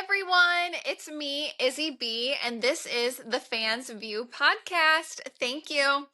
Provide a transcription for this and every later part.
everyone, it's me, Izzy B, and this is the Fans View podcast. Thank you.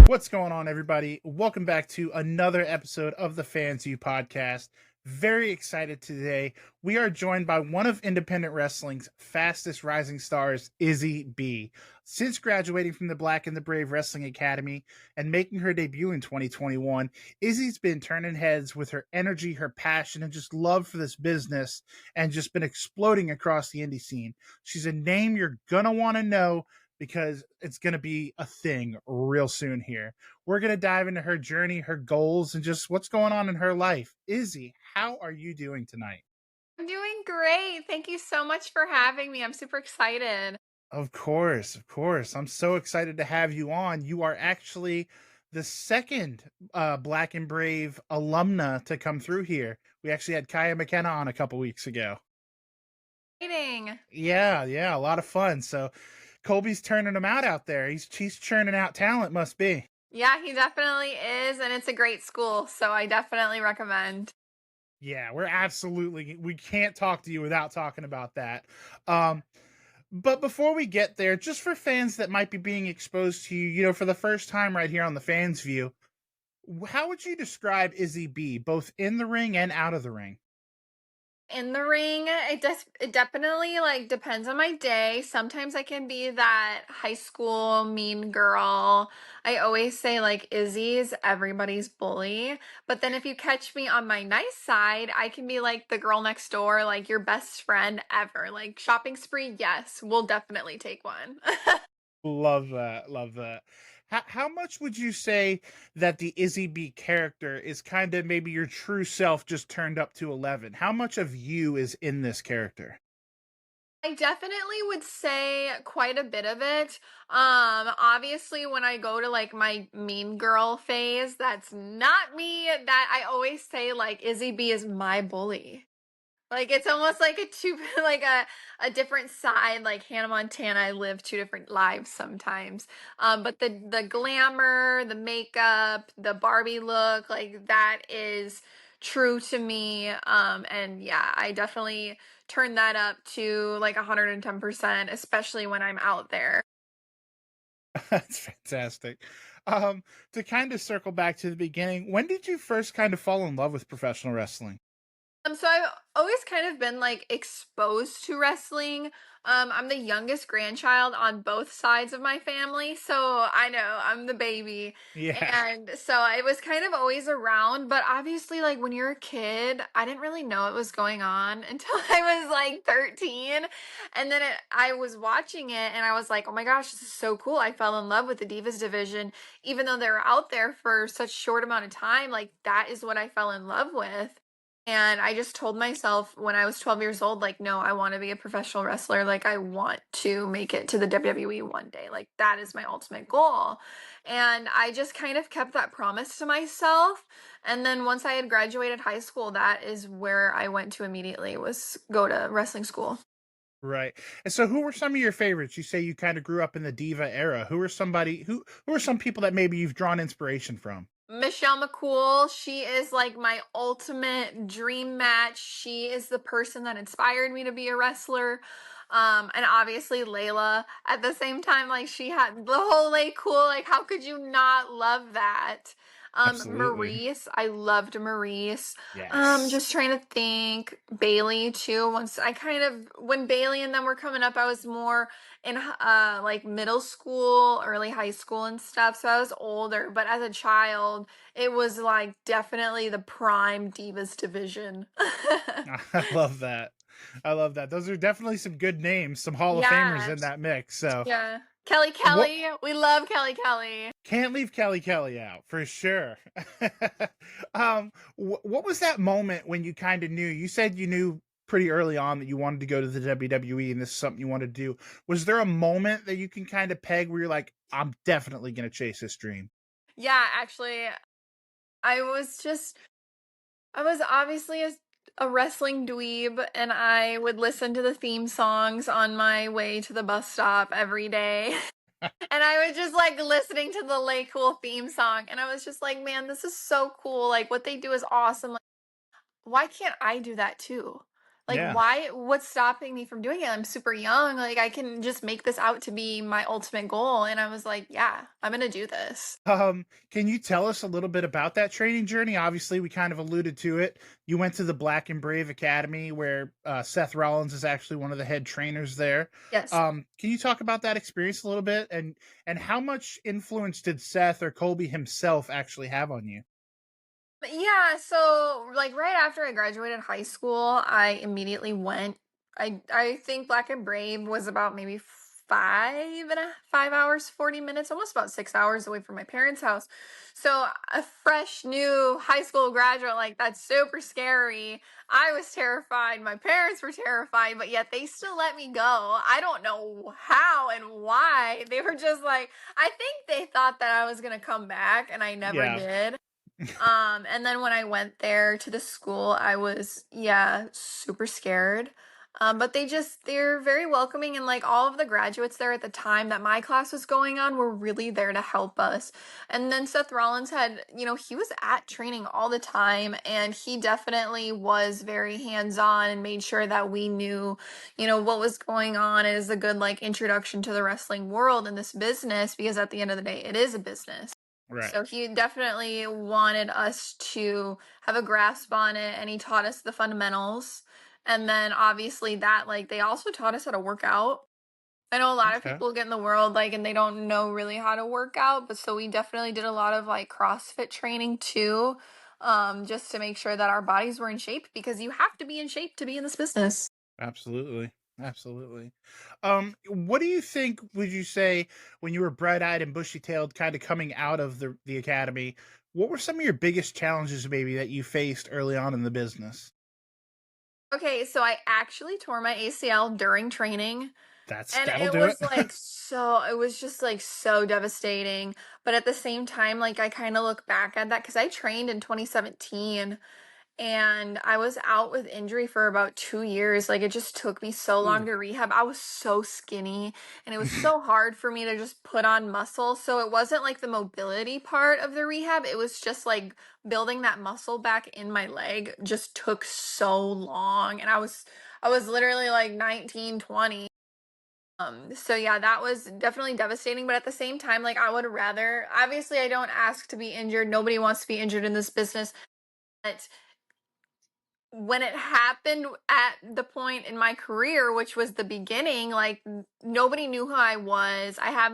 What's going on, everybody? Welcome back to another episode of the Fans View podcast. Very excited today. We are joined by one of independent wrestling's fastest rising stars, Izzy B. Since graduating from the Black and the Brave Wrestling Academy and making her debut in 2021, Izzy's been turning heads with her energy, her passion, and just love for this business, and just been exploding across the indie scene. She's a name you're gonna want to know, because it's going to be a thing real soon here. We're going to dive into her journey, her goals, and just what's going on in her life. Izzy, how are you doing tonight? I'm doing great. Thank you so much for having me. I'm super excited. Of course. I'm so excited to have you on. You are actually the second Black and Brave alumna to come through here. We actually had Kaya McKenna on a couple weeks ago. Exciting. Yeah, a lot of fun. So Colby's turning them out there. He's churning out talent, must be. Yeah, he definitely is, and it's a great school, so I definitely recommend. Yeah, we can't talk to you without talking about that. But before we get there, just for fans that might be being exposed to you, for the first time right here on the Fans View, how would you describe Izzy B, both in the ring and out of the ring? In the ring, it definitely depends on my day. Sometimes I can be that high school mean girl. I always say Izzy's everybody's bully. But then if you catch me on my nice side, I can be like the girl next door, like your best friend ever. Like shopping spree, yes, we'll definitely take one. Love that. How much would you say that the Izzy B character is kind of maybe your true self just turned up to 11? How much of you is in this character? I definitely would say quite a bit of it. Obviously when I go to my mean girl phase, that's not me. That I always say Izzy B is my bully. Like it's almost like a two like a different side, like Hannah Montana. I live two different lives sometimes. But the glamour, the makeup, the Barbie look, like that is true to me. And yeah, I definitely turn that up to 110%, especially when I'm out there. That's fantastic. To kind of circle back to the beginning, when did you first kind of fall in love with professional wrestling? So I've always kind of been exposed to wrestling. I'm the youngest grandchild on both sides of my family, so I know I'm the baby. Yeah, And so it was kind of always around, but obviously when you're a kid, I didn't really know what was going on until I was 13. And then I was watching it and I was like, "Oh my gosh, this is so cool." I fell in love with the Divas division even though they were out there for such short amount of time. That is what I fell in love with. And I just told myself when I was 12 years old, no, I want to be a professional wrestler. I want to make it to the WWE one day. That is my ultimate goal. And I just kind of kept that promise to myself. And then once I had graduated high school, that is where I went to immediately, was go to wrestling school. right. And so, who were some of your favorites? You say you kind of grew up in the diva era. Who are some people that maybe you've drawn inspiration from? Michelle McCool, she is my ultimate dream match. She is the person that inspired me to be a wrestler. And obviously Layla at the same time, she had the whole Lay Cool. How could you not love that? Absolutely. Maurice, I loved Maurice. Yes. Just trying to think. Bailey too. When Bailey and them were coming up, I was more in middle school, early high school and stuff. So I was older, but as a child, it was definitely the prime Divas division. I love that. I love that. Those are definitely some good names, some Hall of Famers in Yes. that mix. So, Yeah. Kelly what Kelly. We love Kelly Kelly. can't leave Kelly out for sure. What was that moment when you kind of knew? You said you knew pretty early on that you wanted to go to the WWE and this is something you want to do. Was there a moment that you can kind of peg where you're like, I'm definitely going to chase this dream? Yeah, actually, I was just I was obviously a wrestling dweeb, and I would listen to the theme songs on my way to the bus stop every day. And I was just like listening to the Lay Cool theme song, and I was just like, man, this is so cool. Like, what they do is awesome. Like, why can't I do that too? Like, Yeah. what's stopping me from doing it? I'm super young. Like, I can just make this out to be my ultimate goal. And I was like, yeah, I'm going to do this. Can you tell us a little bit about that training journey? Obviously, we kind of alluded to it. You went to the Black and Brave Academy, where Seth Rollins is actually one of the head trainers there. Yes. Can you talk about that experience a little bit, and how much influence did Seth or Colby himself actually have on you? Yeah, so like right after I graduated high school, I immediately went. I think Black and Brave was about maybe 5 hours, 40 minutes, almost about 6 hours away from my parents' house. So a fresh new high school graduate, like that's super scary. I was terrified. My parents were terrified, but yet they still let me go. I don't know how and why. They were just like, I think they thought that I was gonna come back, and I never Yeah. did. And then when I went there to the school, I was, yeah, super scared. But they're very welcoming, and like all of the graduates there at the time that my class was going on were really there to help us. And then Seth Rollins had, he was at training all the time, and he definitely was very hands-on and made sure that we knew, what was going on as a good like introduction to the wrestling world and this business, because at the end of the day, it is a business. Right. So he definitely wanted us to have a grasp on it, and he taught us the fundamentals. And then obviously that like they also taught us how to work out. I know a lot of Okay. people get in the world like and they don't know really how to work out, but so we definitely did a lot of like CrossFit training too, just to make sure that our bodies were in shape, because you have to be in shape to be in this business. Absolutely. Absolutely. What do you think, would you say, when you were bright-eyed and bushy-tailed kind of coming out of the academy, what were some of your biggest challenges maybe that you faced early on in the business? Okay, so I actually tore my ACL during training. And That'll it do it. was like it was just like so devastating. But at the same time, like I kind of look back at that because I trained in 2017, and I was out with injury for about 2 years. Like it just took me so long Ooh. to rehab. I was so skinny, and it was so hard for me to just put on muscle. So it wasn't like the mobility part of the rehab, it was just like building that muscle back in my leg just took so long. And I was literally like 19, 20. So yeah, that was definitely devastating, but at the same time, like I would rather, obviously I don't ask to be injured. Nobody wants to be injured in this business. But when it happened at the point in my career, which was the beginning, like nobody knew who I was. I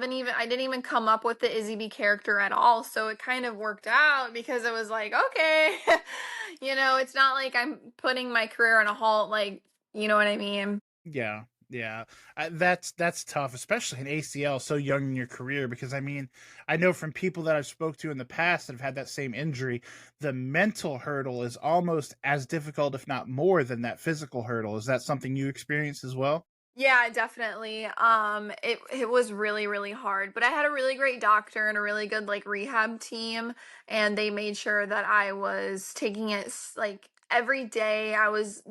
didn't even come up with the Izzy B character at all. So it kind of worked out because it was like, okay, it's not like I'm putting my career on a halt, like, you know what I mean? Yeah, yeah. That's tough, especially an ACL so young in your career. Because I mean, I know from people that I've spoke to in the past that have had that same injury, the mental hurdle is almost as difficult, if not more, than that physical hurdle. Is that something you experience as well? Yeah, definitely. It was really, really hard, but I had a really great doctor and a really good like rehab team, and they made sure that I was taking it like every day. I was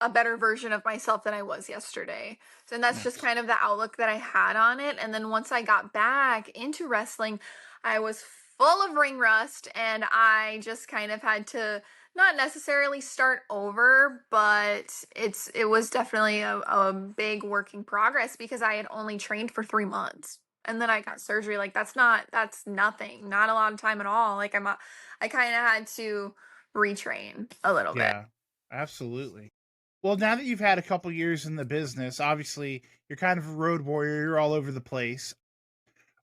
a better version of myself than I was yesterday. So, and that's just Nice. kind of the outlook that I had on it. And then once I got back into wrestling, I was full of ring rust, and I just kind of had to not necessarily start over, but it was definitely a big work in progress because I had only trained for 3 months. And then I got surgery. Like that's nothing, not a lot of time at all. Like I kind of had to retrain a little bit. Yeah, absolutely. Well, now that you've had a couple years in the business, obviously you're kind of a road warrior. You're all over the place.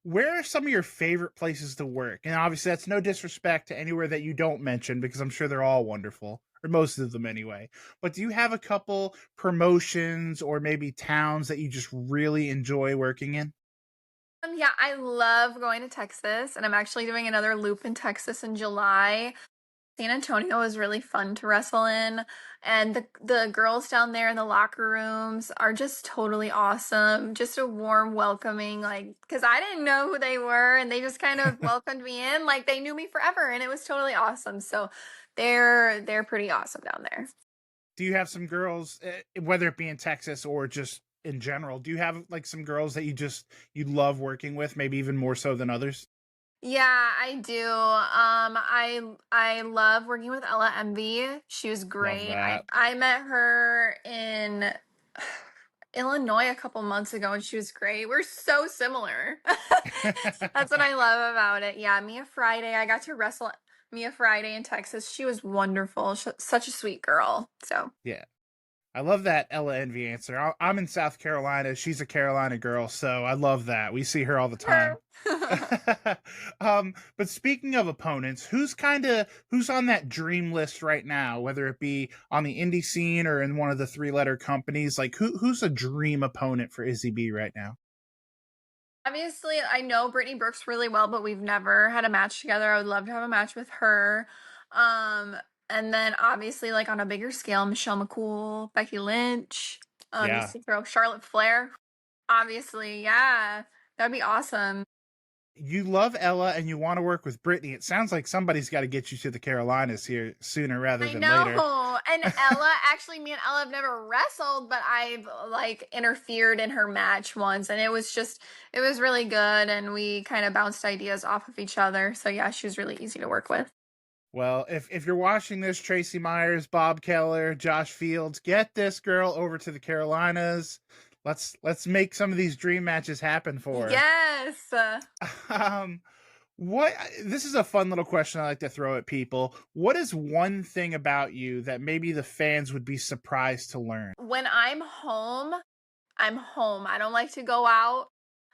Where are some of your favorite places to work? And obviously, that's no disrespect to anywhere that you don't mention, because I'm sure they're all wonderful, or most of them anyway. But do you have a couple promotions or maybe towns that you just really enjoy working in? Yeah, I love going to Texas, and I'm actually doing another loop in Texas in July. San Antonio is really fun to wrestle in, and the girls down there in the locker rooms are just totally awesome. Just a warm, welcoming, like, because I didn't know who they were, and they just kind of welcomed me in like they knew me forever, and it was totally awesome. So they're pretty awesome down there. Do you have some girls, whether it be in Texas or just in general? Do you have like some girls that you love working with, maybe even more so than others? Yeah, I do. I love working with Ella Envy. She was Love great. I that. I met her in Illinois a couple months ago, and she was great. We're so similar. That's what I love about it. Yeah, Mia Friday. I got to wrestle Mia Friday in Texas. She was wonderful. Such a sweet girl. So. Yeah. I love that Ella Envy answer. I'm in South Carolina. She's a Carolina girl, so I love that. We see her all the time. Her. But speaking of opponents, who's on that dream list right now, whether it be on the indie scene or in one of the three-letter companies? Like who's a dream opponent for Izzy B right now? Obviously, I know Brittany Brooks really well, but we've never had a match together. I would love to have a match with her. Um, and then obviously, like on a bigger scale, Michelle McCool, Becky Lynch, Yeah. just to throw Charlotte Flair. Obviously, yeah, that'd be awesome. You love Ella and you want to work with Brittany. It sounds like somebody's got to get you to the Carolinas here sooner rather I than later. know. And Ella, actually, me and Ella have never wrestled, but I've like interfered in her match once, and it was really good, and we kind of bounced ideas off of each other. So yeah, she was really easy to work with. Well, if you're watching this, Tracy Myers, Bob Keller, Josh Fields, get this girl over to the Carolinas. Let's make some of these dream matches happen for her. Yes. Um, what this is a fun little question I like to throw at people. What is one thing about you that maybe the fans would be surprised to learn? When I'm home, I'm home. I don't like to go out.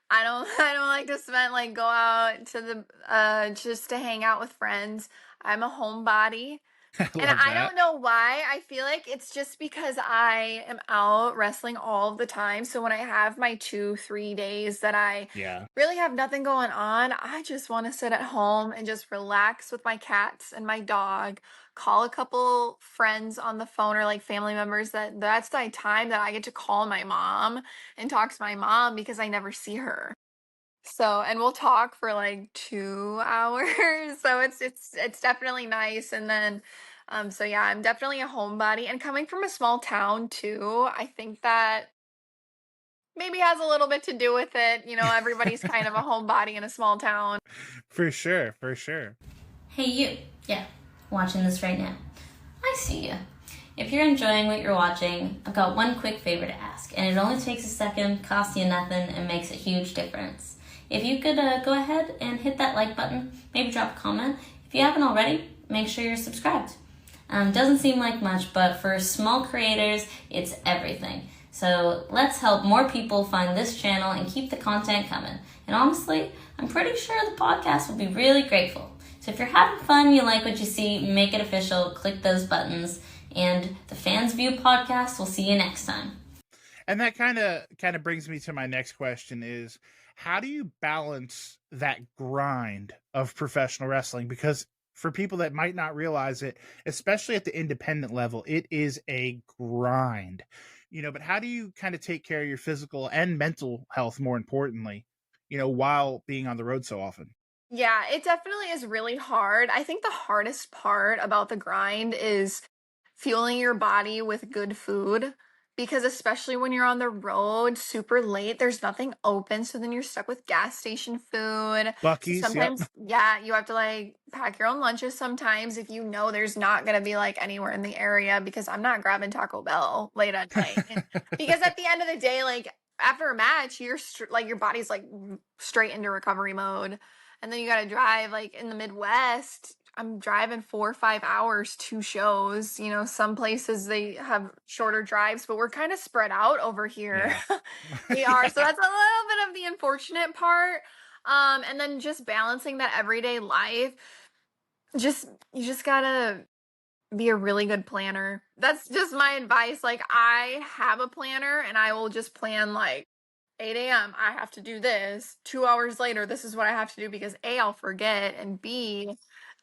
I don't like to spend like go out to the just to hang out with friends. I'm a homebody. I And love I that. don't know why. I feel like it's just because I am out wrestling all the time. So when I have my 2, 3 days that I Yeah. really have nothing going on, I just want to sit at home and just relax with my cats and my dog, call a couple friends on the phone or like family members that's the time that I get to call my mom and talk to my mom because I never see her. So, and we'll talk for like 2 hours. So it's definitely nice. And then, so yeah, I'm definitely a homebody. And coming from a small town too, I think that maybe has a little bit to do with it. You know, everybody's kind of a homebody in a small town. For sure, for sure. Hey, you. Yeah, watching this right now. I see you. If you're enjoying what you're watching, I've got one quick favor to ask, and it only takes a second, costs you nothing, and makes a huge difference. If you could go ahead and hit that like button, maybe drop a comment. If you haven't already, make sure you're subscribed. Doesn't seem like much, but for small creators, it's everything. So let's help more people find this channel and keep the content coming. And honestly, I'm pretty sure the podcast will be really grateful. So if you're having fun, you like what you see, make it official, click those buttons, and the Fans View podcast, we'll see you next time. And that kind of brings me to my next question is how do you balance that grind of professional wrestling? Because for people that might not realize it, especially at the independent level, it is a grind. But how do you kind of take care of your physical and mental health more importantly, while being on the road so often? Yeah, it definitely is really hard. I think the hardest part about the grind is fueling your body with good food because especially when you're on the road super late, there's nothing open, so then you're stuck with gas station food. So Bucky's, yep. sometimes, yeah, you have to like pack your own lunches sometimes if you know there's not going to be like anywhere in the area because I'm not grabbing Taco Bell late at night. Because at the end of the day, like after a match, like your body's like straight into recovery mode. And then you got to drive like in the Midwest. I'm driving 4 or 5 hours to shows. You know, some places they have shorter drives, but we're kind of spread out over here. Yeah. We are. So Yeah. that's a little bit of the unfortunate part. And then just balancing that everyday life. You just gotta be a really good planner. That's just my advice. Like I have a planner and I will just plan like 8 a.m. I have to do this. 2 hours later, this is what I have to do because A, I'll forget, and B,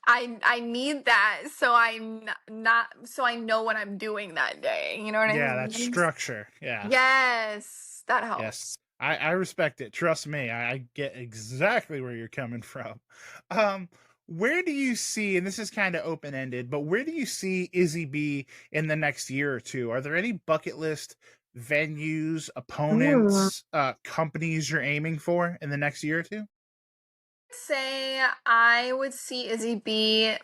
I need that so I'm not so I know what I'm doing that day. You know what I Yeah, that mean? structure. Yeah. Yes, that Yes. helps. I respect it. Trust me, I get exactly where you're coming from. Um, where do you see, and this is kind of open ended, but where do you see Izzy B in the next year or two? Are there any bucket list venues, Ooh. opponents, companies you're aiming for in the next year or two? Say I would see Izzy B.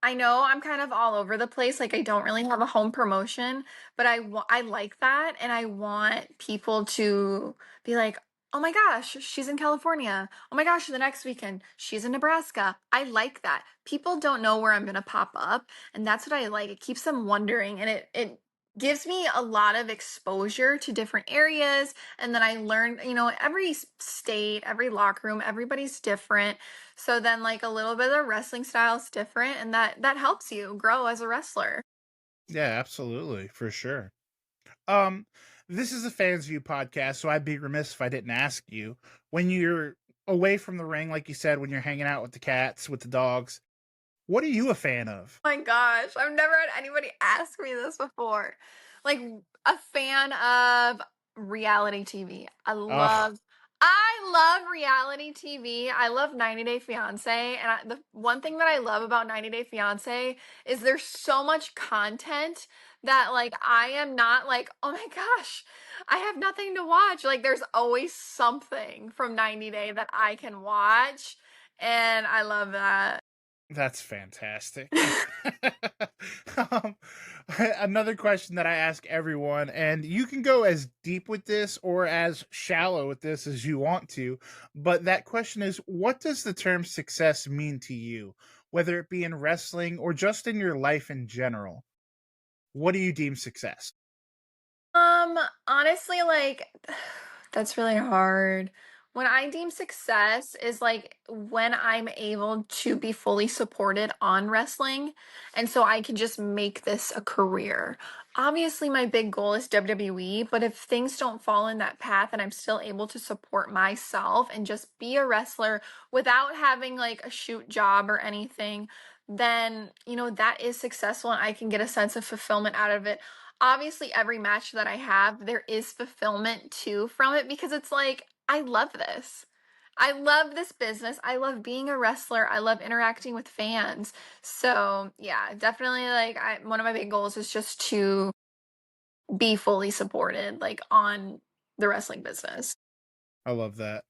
I know I'm kind of all over the place. Like I don't really have a home promotion, but I like that, and I want people to be like, "Oh my gosh, she's in California. Oh my gosh, the next weekend she's in Nebraska." I like that. People don't know where I'm going to pop up, and that's what I like. It keeps them wondering, and it gives me a lot of exposure to different areas, and then I learn, every state, every locker room, everybody's different. So then like a little bit of the wrestling style is different, and that helps you grow as a wrestler. Yeah, absolutely, for sure. Um, this is a fans view podcast, so I'd be remiss if I didn't ask you, when you're away from the ring, like you said, when you're hanging out with the cats, with the dogs, what are you a fan of? My gosh, I've never had anybody ask me this before. Like a fan of reality TV. Oh, I love reality TV. I love 90 Day Fiance, and the one thing that I love about 90 Day Fiance is there's so much content that like I am not like, "Oh my gosh, I have nothing to watch." Like there's always something from 90 Day that I can watch, and I love that. that's fantastic. um, another question that I ask everyone, and you can go as deep with this or as shallow with this as you want to, but that question is, what does the term success mean to you, whether it be in wrestling or just in your life in general? What do you deem success? Um, Honestly, like that's really hard. When I deem success is like when I'm able to be fully supported on wrestling, and so I can just make this a career. Obviously, my big goal is WWE, but if things don't fall in that path and I'm still able to support myself and just be a wrestler without having like a shoot job or anything, then, that is successful and I can get a sense of fulfillment out of it. Obviously every match that I have, there is fulfillment too from it because it's like, I love this. I love this business. I love being a wrestler. I love interacting with fans. So, yeah, definitely like one of my big goals is just to be fully supported like on the wrestling business. I love that.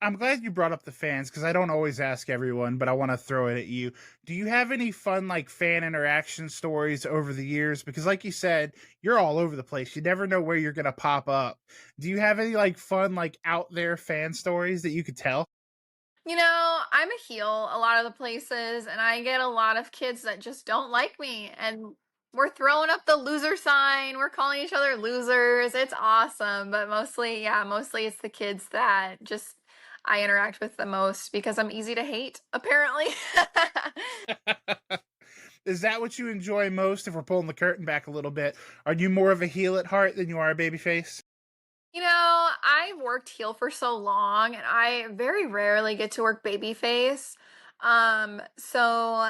I'm glad you brought up the fans because I don't always ask everyone, but I want to throw it at you. Do you have any fun like fan interaction stories over the years? Because like you said, you're all over the place. You never know where you're gonna pop up. Do you have any like fun, like out there fan stories that you could tell? I'm a heel a lot of the places, and I get a lot of kids that just don't like me. And we're throwing up the loser sign. We're calling each other losers. It's awesome. But mostly, yeah, mostly it's the kids that just I interact with the most because I'm easy to hate, apparently. Is that what you enjoy most? If we're pulling the curtain back a little bit, are you more of a heel at heart than you are a babyface? I've worked heel for so long and I very rarely get to work babyface. So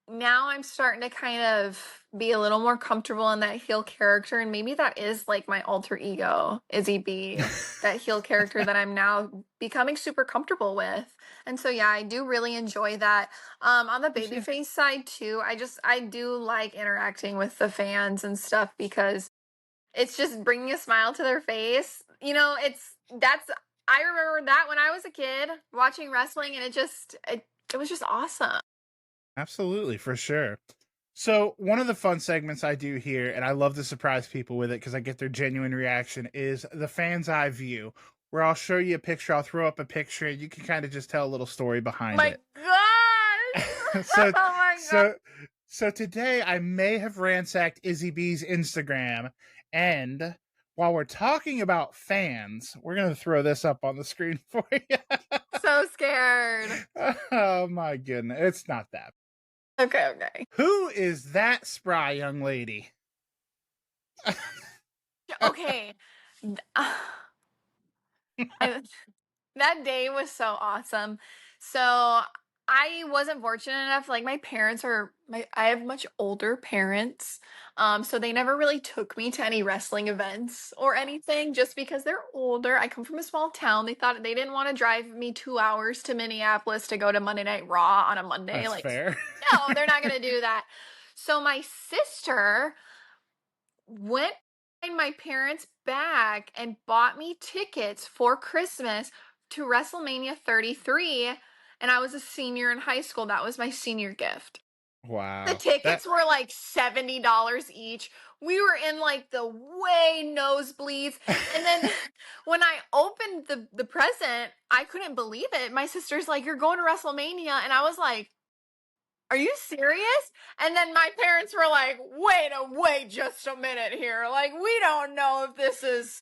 now I'm starting to kind of be a little more comfortable in that heel character, and maybe that is like my alter ego, Izzy B, that heel character that I'm now becoming super comfortable with. And so yeah, I do really enjoy that. On the Yeah, babyface side too, I do like interacting with the fans and stuff because it's just bringing a smile to their face. I remember that when I was a kid watching wrestling, and it was just awesome. absolutely, for sure. So one of the fun segments I do here, and I love to surprise people with it because I get their genuine reaction, is the fan's eye view, where I'll show you a picture, I'll throw up a picture, and you can kind of just tell a little story behind My it. gosh! so Oh my god! so so today I may have ransacked Izzy B's Instagram, and while we're talking about fans, we're gonna throw this up on the screen for you. So scared. Oh my goodness, it's not that. Okay, okay. Who is that spry young lady? Okay. Th- I, that day was so awesome. So I wasn't fortunate enough. Like my parents are I have much older parents. So they never really took me to any wrestling events or anything just because they're older. I come from a small town. They thought they didn't want to drive me 2 hours to Minneapolis to go to Monday Night Raw on a Monday. That's Like, fair. no, they're not gonna do that. So my sister went behind my parents' back and bought me tickets for Christmas to WrestleMania 33. And I was a senior in high school. That was my senior gift. The Wow. That tickets were like $70 each. We were in like the way nosebleeds. And then when I opened the present, I couldn't believe it. My sister's like, "You're going to WrestleMania." And I was like, "Are you serious?" And then my parents were like, wait just a minute here. Like, we don't know if this is,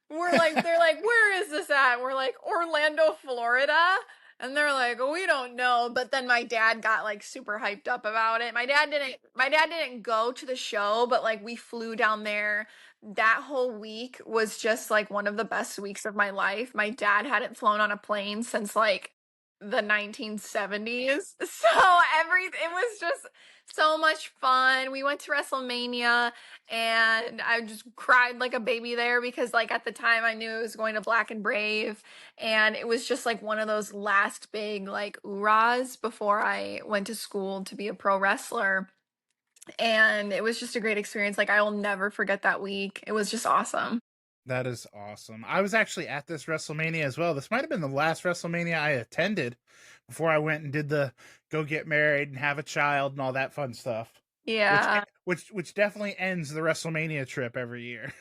they're like, "Where is this at?" We're like, "Orlando, Florida." And they're like, "We don't know." But then my dad got like super hyped up about it. My dad didn't go to the show, but like we flew down there. That whole week was just like one of the best weeks of my life. My dad hadn't flown on a plane since like the 1970s. So it was just so much fun. We went to WrestleMania and I just cried like a baby there because like at the time I knew it was going to Black and Brave, and it was just like one of those last big like oorahs before I went to school to be a pro wrestler. And it was just a great experience. Like I will never forget that week. It was just awesome. that is awesome. I was actually at this WrestleMania as well. This might have been the last WrestleMania I attended before I went and did the go get married and have a child and all that fun stuff. Which Yeah. which definitely ends the WrestleMania trip every year.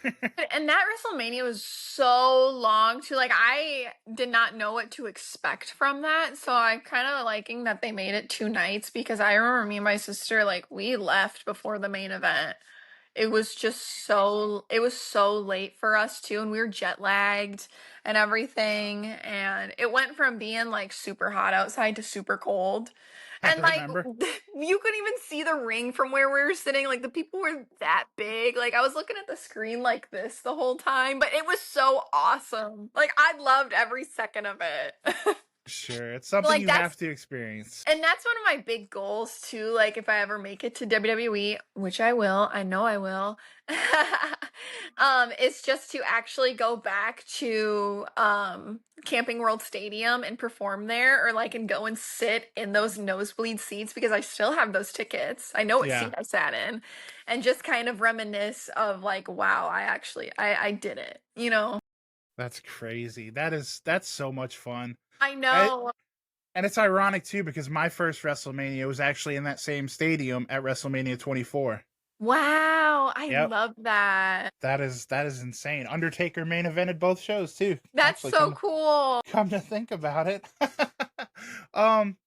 And that WrestleMania was so long too. Like I did not know what to expect from that. So I kind of liking that they made it 2 nights because I remember me and my sister like we left before the main event. It was so late for us too, and we were jet lagged and everything. And it went from being like super hot outside to super cold. I And like remember. you couldn't even see the ring from where we were sitting. Like the people were that big. Like I was looking at the screen like this the whole time, but it was so awesome. Like I loved every second of it. Sure, it's something Like you that's have to experience. and that's one of my big goals too. Like if I ever make it to WWE, which I will, I know I will. It's just to actually go back to Camping World Stadium and perform there, or like and go and sit in those nosebleed seats because I still have those tickets. I know what Yeah, seat I sat in, and just kind of reminisce of like, wow, I did it. You know, that's crazy. That's so much fun. I I, know. and it's ironic too because my first WrestleMania was actually in that same stadium at WrestleMania 24. Wow, I Yep. love that. That is insane. Undertaker main evented both shows too. That's Actually, so cool. come to think about it.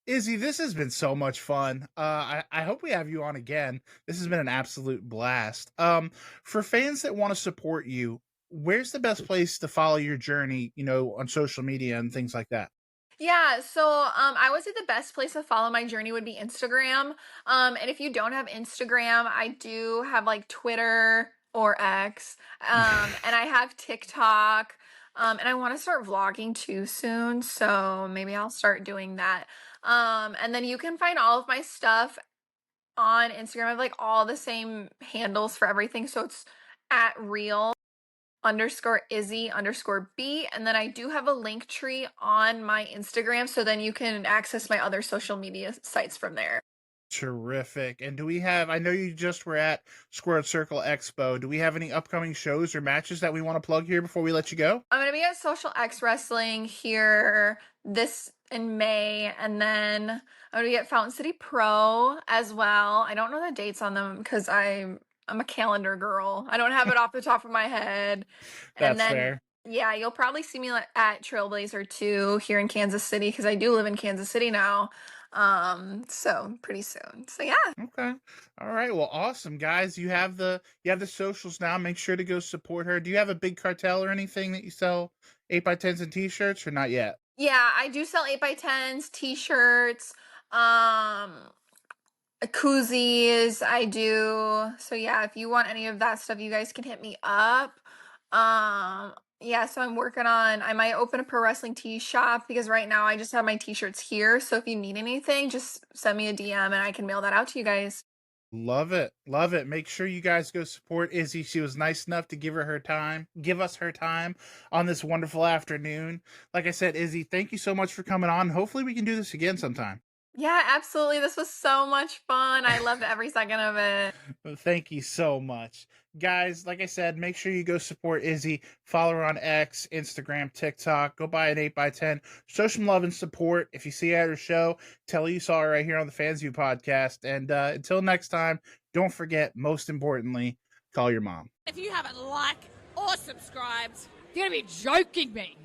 Izzy, this has been so much fun. I hope we have you on again. This has been an absolute blast. For fans that want to support you, where's the best place to follow your journey, on social media and things like that? Yeah, so I would say the best place to follow my journey would be Instagram. And if you don't have Instagram, I do have like Twitter or X. And I have TikTok. And I want to start vlogging too soon, so maybe I'll start doing that. And then you can find all of my stuff on Instagram. I have like all the same handles for everything. So it's at real underscore Izzy underscore B. And then I do have a link tree on my Instagram. So then you can access my other social media sites from there. Terrific. And do we have, I know you just were at Squared Circle Expo. Do we have any upcoming shows or matches that we want to plug here before we let you go? I'm going to be at Social X Wrestling here this in May. And then I'm going to be at Fountain City Pro as well. I don't know the dates on them because I'm a calendar girl. I don't have it off the top of my head. And That's then, fair. yeah, you'll probably see me at Trailblazer 2 here in Kansas City because I do live in Kansas City now. So pretty soon. So yeah. Okay. All right. Well, awesome, guys. You have the socials now. Make sure to go support her. Do you have a big cartel or anything that you sell 8x10s and t-shirts or not yet? Yeah, I do sell 8x10s, t-shirts, um, koozies, I do. So yeah, if you want any of that stuff, you guys can hit me up. Um, Yeah, so I'm working on, I might open a pro wrestling tee shop because right now I just have my t-shirts here. So if you need anything, just send me a DM and I can mail that out to you guys. Love it. Love it. Make sure you guys go support Izzy. She was nice enough to give us her time on this wonderful afternoon. Like I said, Izzy, thank you so much for coming on. Hopefully we can do this again sometime. Yeah, absolutely. This was so much fun. I loved every second of it. Thank you so much. Guys, like I said, make sure you go support Izzy. Follow her on X, Instagram, TikTok. Go buy an 8x10. Show some love and support. If you see her at her show, tell her you saw her right here on the Fans View podcast. And until next time, don't forget, most importantly, call your mom. If you haven't liked or subscribed, you're going to be joking me.